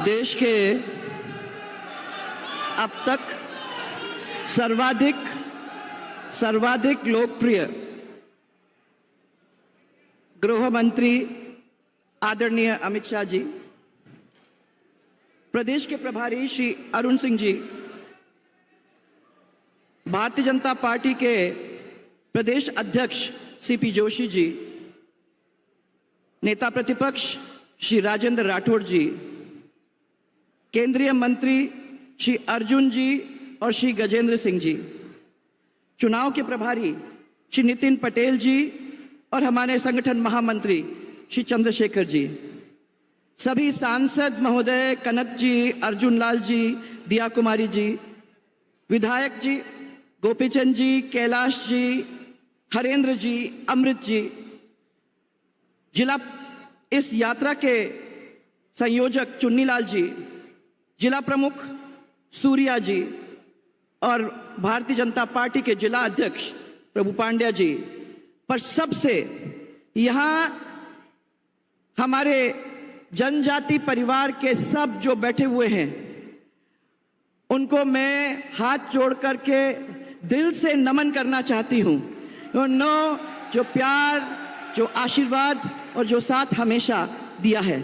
देश के अब तक सर्वाधिक लोकप्रिय गृह मंत्री आदरणीय अमित शाह जी, प्रदेश के प्रभारी श्री अरुण सिंह जी, भारतीय जनता पार्टी के प्रदेश अध्यक्ष सीपी जोशी जी, नेता प्रतिपक्ष श्री राजेंद्र राठौड़ जी, केंद्रीय मंत्री श्री अर्जुन जी और श्री गजेंद्र सिंह जी, चुनाव के प्रभारी श्री नितिन पटेल जी और हमारे संगठन महामंत्री श्री चंद्रशेखर जी, सभी सांसद महोदय कनक जी, अर्जुन लाल जी, दिया कुमारी जी, विधायक जी, गोपीचंद जी, कैलाश जी, हरेंद्र जी, अमृत जी, जिला इस यात्रा के संयोजक चुन्नीलाल जी, जिला प्रमुख सूर्या जी और भारतीय जनता पार्टी के जिला अध्यक्ष प्रभु पांड्या जी, पर सबसे यहां हमारे जनजाति परिवार के सब जो बैठे हुए हैं उनको मैं हाथ जोड़ करके दिल से नमन करना चाहती हूं। जो प्यार, जो आशीर्वाद और जो साथ हमेशा दिया है।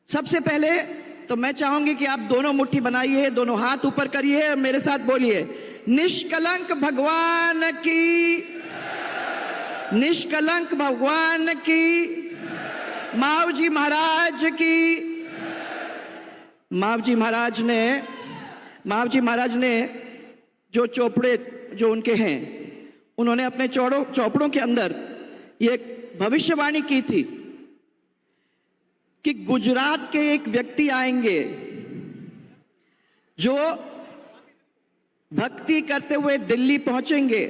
सबसे पहले तो मैं चाहूंगी कि आप दोनों मुट्ठी बनाइए, दोनों हाथ ऊपर करिए और मेरे साथ बोलिए, निष्कलंक भगवान की, निष्कलंक भगवान की, मावजी महाराज की। मावजी महाराज ने जो चोपड़े जो उनके हैं, उन्होंने अपने चौपड़ों के अंदर ये भविष्यवाणी की थी कि गुजरात के एक व्यक्ति आएंगे जो भक्ति करते हुए दिल्ली पहुंचेंगे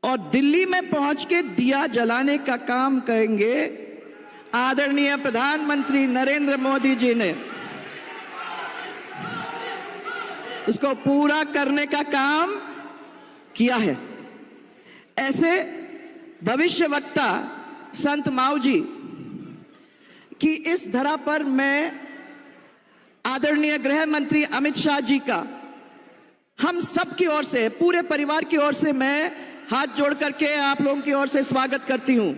और दिल्ली में पहुंच के दिया जलाने का काम करेंगे। आदरणीय प्रधानमंत्री नरेंद्र मोदी जी ने उसको पूरा करने का काम किया है। ऐसे भविष्यवक्ता संत मावजी कि इस धरा पर मैं आदरणीय गृह मंत्री अमित शाह जी का हम सब की ओर से, पूरे परिवार की ओर से मैं हाथ जोड़ करके आप लोगों की ओर से स्वागत करती हूं।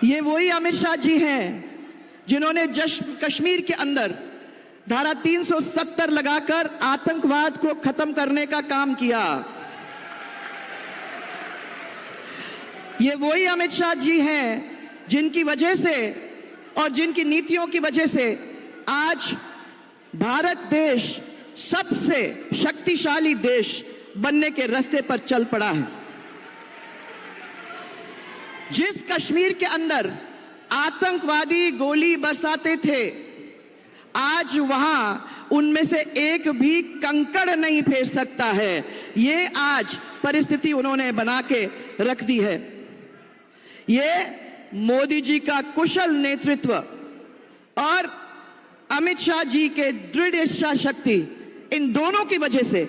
ये वही अमित शाह जी हैं जिन्होंने कश्मीर के अंदर धारा 370 लगाकर आतंकवाद को खत्म करने का काम किया। ये वही अमित शाह जी हैं जिनकी वजह से और जिनकी नीतियों की वजह से आज भारत देश सबसे शक्तिशाली देश बनने के रास्ते पर चल पड़ा है। जिस कश्मीर के अंदर आतंकवादी गोली बरसाते थे, आज वहां उनमें से एक भी कंकड़ नहीं फेर सकता है। ये आज परिस्थिति उन्होंने बना के रख दी है। ये मोदी जी का कुशल नेतृत्व और अमित शाह जी के दृढ़ इच्छा शक्ति, इन दोनों की वजह से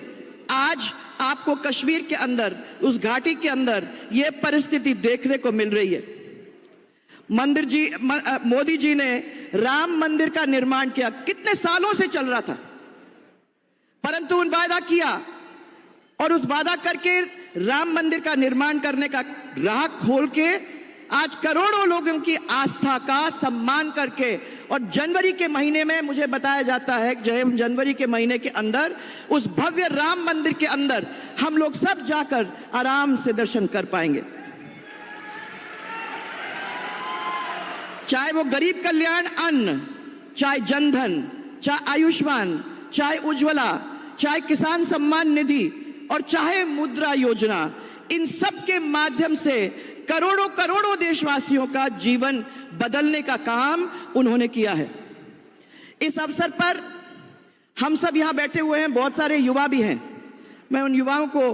आज आपको कश्मीर के अंदर, उस घाटी के अंदर यह परिस्थिति देखने को मिल रही है। मोदी जी ने राम मंदिर का निर्माण किया, कितने सालों से चल रहा था, परंतु उन वादा किया और उस वादा करके राम मंदिर का निर्माण करने का राह खोल के आज करोड़ों लोगों की आस्था का सम्मान करके, और जनवरी के महीने में मुझे बताया जाता है कि जनवरी के महीने के अंदर उस भव्य राम मंदिर के अंदर हम लोग सब जाकर आराम से दर्शन कर पाएंगे। चाहे वो गरीब कल्याण अन्न, चाहे जनधन, चाहे आयुष्मान, चाहे उज्ज्वला, चाहे किसान सम्मान निधि और चाहे मुद्रा योजना, इन सब के माध्यम से करोड़ों करोड़ों देशवासियों का जीवन बदलने का काम उन्होंने किया है। इस अवसर पर हम सब यहां बैठे हुए हैं, बहुत सारे युवा भी हैं। मैं उन युवाओं को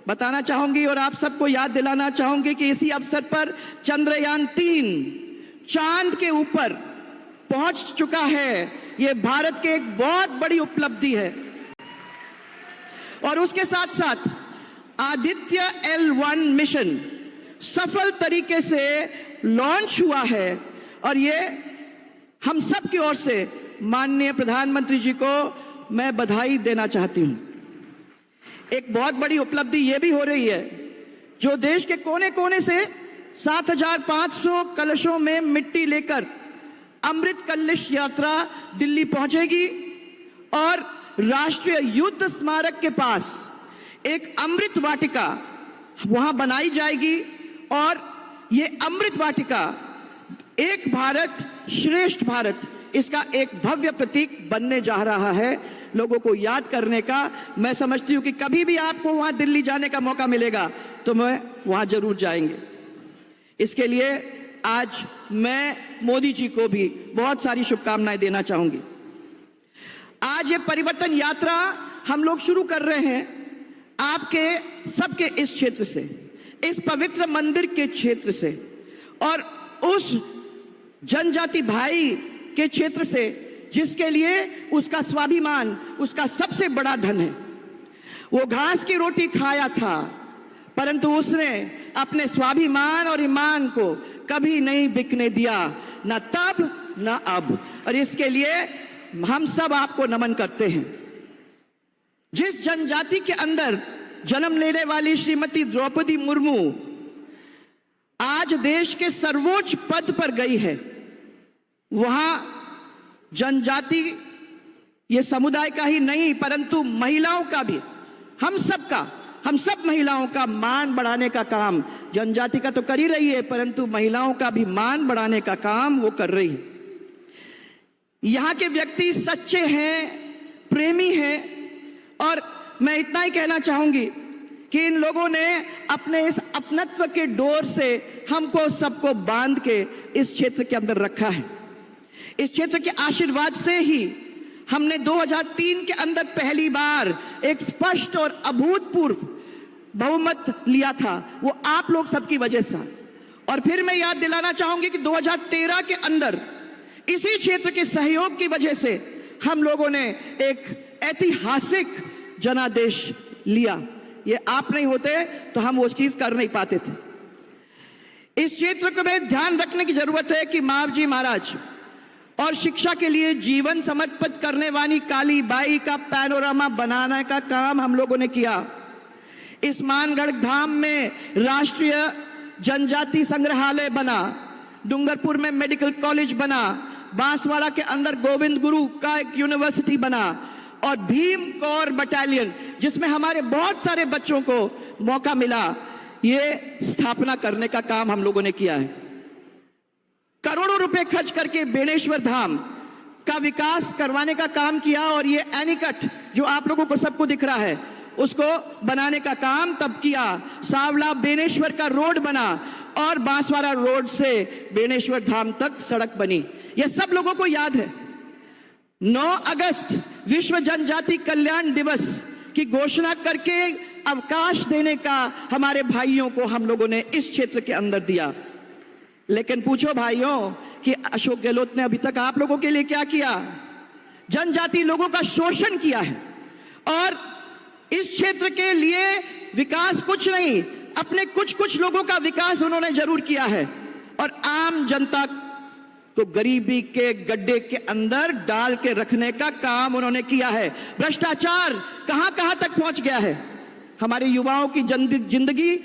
बताना चाहूंगी और आप सबको याद दिलाना चाहूंगी कि इसी अवसर पर चंद्रयान 3 चांद के ऊपर पहुंच चुका है। यह भारत की एक बहुत बड़ी उपलब्धि है। और उसके साथ साथ आदित्य L1 मिशन सफल तरीके से लॉन्च हुआ है और ये हम सब की ओर से माननीय प्रधानमंत्री जी को मैं बधाई देना चाहती हूं। एक बहुत बड़ी उपलब्धि यह भी हो रही है, जो देश के कोने कोने से 7,500 कलशों में मिट्टी लेकर अमृत कलश यात्रा दिल्ली पहुंचेगी और राष्ट्रीय युद्ध स्मारक के पास एक अमृत वाटिका वहां बनाई जाएगी और ये अमृत वाटिका एक भारत श्रेष्ठ भारत, इसका एक भव्य प्रतीक बनने जा रहा है, लोगों को याद करने का। मैं समझती हूं कि कभी भी आपको वहां दिल्ली जाने का मौका मिलेगा तो मैं वहां जरूर जाएंगे। इसके लिए आज मैं मोदी जी को भी बहुत सारी शुभकामनाएं देना चाहूंगी। आज ये परिवर्तन यात्रा हम लोग शुरू कर रहे हैं आपके सबके इस क्षेत्र से, इस पवित्र मंदिर के क्षेत्र से और उस जनजाति भाई के क्षेत्र से जिसके लिए उसका स्वाभिमान उसका सबसे बड़ा धन है। वो घास की रोटी खाया था, परंतु उसने अपने स्वाभिमान और ईमान को कभी नहीं बिकने दिया, ना तब ना अब। और इसके लिए हम सब आपको नमन करते हैं। जिस जनजाति के अंदर जन्म लेने वाली श्रीमती द्रौपदी मुर्मू आज देश के सर्वोच्च पद पर गई है, वहां जनजाति ये समुदाय का ही नहीं परंतु महिलाओं का भी, हम सब महिलाओं का मान बढ़ाने का काम जनजाति का तो कर ही रही है, परंतु महिलाओं का भी मान बढ़ाने का काम वो कर रही है। यहां के व्यक्ति सच्चे हैं, प्रेमी हैं और मैं इतना ही कहना चाहूंगी कि इन लोगों ने अपने इस अपनत्व के डोर से हमको सबको बांध के इस क्षेत्र के अंदर रखा है। इस क्षेत्र के आशीर्वाद से ही हमने 2003 के अंदर पहली बार एक स्पष्ट और अभूतपूर्व बहुमत लिया था, वो आप लोग सबकी वजह से। और फिर मैं याद दिलाना चाहूंगी कि 2013 के अंदर इसी क्षेत्र के सहयोग की वजह से हम लोगों ने एक ऐतिहासिक जनादेश लिया। ये आप नहीं होते तो हम वो चीज कर नहीं पाते थे। इस क्षेत्र को में ध्यान रखने की जरूरत है कि मावजी महाराज और शिक्षा के लिए जीवन समर्पित करने वाली काली बाई का पैनोरामा बनाने का काम हम लोगों ने किया। इस मानगढ़ धाम में राष्ट्रीय जनजाति संग्रहालय बना, डूंगरपुर में मेडिकल कॉलेज बना, बांसवाड़ा के अंदर गोविंद गुरु का एक यूनिवर्सिटी बना और भीम कौर बटालियन जिसमें हमारे बहुत सारे बच्चों को मौका मिला, ये स्थापना करने का काम हम लोगों ने किया है। करोड़ों रुपए खर्च करके बेणेश्वर धाम का विकास करवाने का काम किया और ये एनीकट जो आप लोगों को सबको दिख रहा है उसको बनाने का काम तब किया। सावला बेणेश्वर का रोड बना और बांसवाड़ा रोड से बेणेश्वर धाम तक सड़क बनी। यह सब लोगों को याद है। 9 अगस्त विश्व जनजाति कल्याण दिवस की घोषणा करके अवकाश देने का हमारे भाइयों को हम लोगों ने इस क्षेत्र के अंदर दिया। लेकिन पूछो भाइयों कि अशोक गहलोत ने अभी तक आप लोगों के लिए क्या किया? जनजाति लोगों का शोषण किया है और इस क्षेत्र के लिए विकास कुछ नहीं, अपने कुछ लोगों का विकास उन्होंने जरूर किया है और आम जनता को गरीबी के गड्ढे के अंदर डाल के रखने का काम उन्होंने किया है। भ्रष्टाचार कहां तक पहुंच गया है। हमारे युवाओं की जिंदगी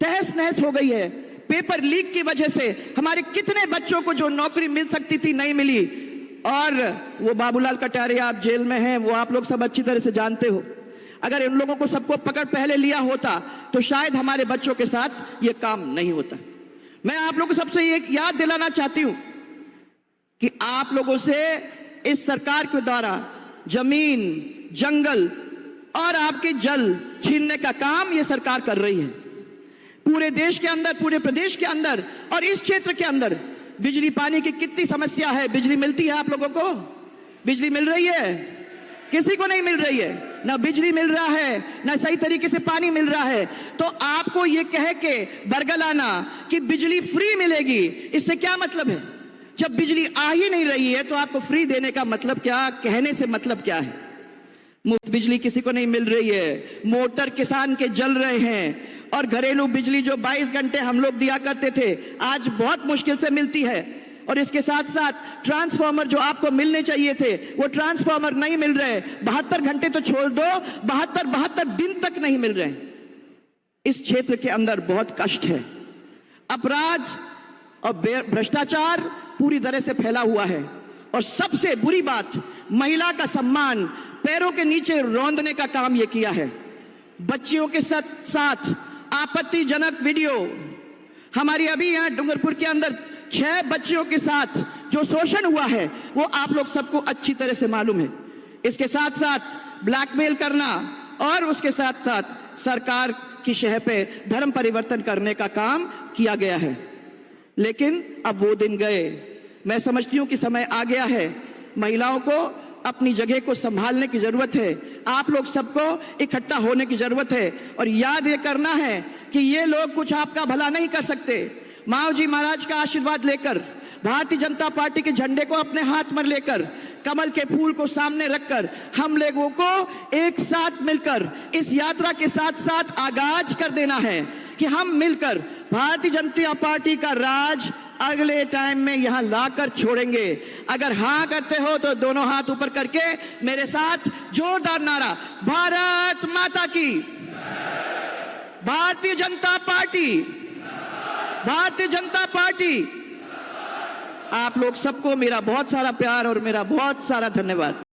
तहस नहस हो गई है। पेपर लीक की वजह से हमारे कितने बच्चों को जो नौकरी मिल सकती थी नहीं मिली। और वो बाबूलाल कटारिया आप जेल में हैं, वो आप लोग सब अच्छी तरह से जानते हो। अगर इन लोगों को सबको पकड़ पहले लिया होता तो शायद हमारे बच्चों के साथ ये काम नहीं होता। मैं आप लोगों को सबसे ये याद दिलाना चाहती हूं कि आप लोगों से इस सरकार के द्वारा जमीन, जंगल और आपके जल छीनने का काम ये सरकार कर रही है। पूरे देश के अंदर, पूरे प्रदेश के अंदर और इस क्षेत्र के अंदर बिजली पानी की कितनी समस्या है। बिजली मिलती है आप लोगों को? बिजली मिल रही है? किसी को नहीं मिल रही है। ना बिजली मिल रहा है, ना सही तरीके से पानी मिल रहा है। तो आपको ये कह के बरगलाना कि बिजली फ्री मिलेगी, इससे क्या मतलब है? जब बिजली आ ही नहीं रही है तो आपको फ्री देने का मतलब क्या, कहने से मतलब क्या है? मुफ्त बिजली किसी को नहीं मिल रही है। मोटर किसान के जल रहे हैं और घरेलू बिजली जो 22 घंटे हम लोग दिया करते थे आज बहुत मुश्किल से मिलती है। और इसके साथ साथ ट्रांसफार्मर जो आपको मिलने चाहिए थे वो ट्रांसफार्मर नहीं मिल रहे। 72 घंटे तो छोड़ दो, 72 दिन तक नहीं मिल रहे। इस क्षेत्र के अंदर बहुत कष्ट है। अपराध और भ्रष्टाचार पूरी तरह से फैला हुआ है और सबसे बुरी बात, महिला का सम्मान पैरों के नीचे रौंदने का काम यह किया है। बच्चियों के साथ आपत्तिजनक वीडियो, हमारी अभी यहां डूंगरपुर के अंदर 6 बच्चियों के साथ जो शोषण हुआ है वो आप लोग सबको अच्छी तरह से मालूम है। इसके साथ साथ ब्लैकमेल करना और उसके साथ साथ सरकार की शह पे धर्म परिवर्तन करने का काम किया गया है। लेकिन अब वो दिन गए। मैं समझती हूं कि समय आ गया है। महिलाओं को अपनी जगह को संभालने की जरूरत है। आप लोग सबको इकट्ठा होने की जरूरत है और याद ये करना है कि ये लोग कुछ आपका भला नहीं कर सकते। माओ जी महाराज का आशीर्वाद लेकर, भारतीय जनता पार्टी के झंडे को अपने हाथ में लेकर, कमल के फूल को सामने रखकर हम लोगों को एक साथ मिलकर इस यात्रा के साथ साथ आगाज कर देना है कि हम मिलकर भारतीय जनता पार्टी का राज अगले टाइम में यहां लाकर छोड़ेंगे। अगर हां करते हो तो दोनों हाथ ऊपर करके मेरे साथ जोरदार नारा, भारत माता की, भारतीय जनता पार्टी, भारतीय जनता पार्टी। आप लोग सबको मेरा बहुत सारा प्यार और मेरा बहुत सारा धन्यवाद।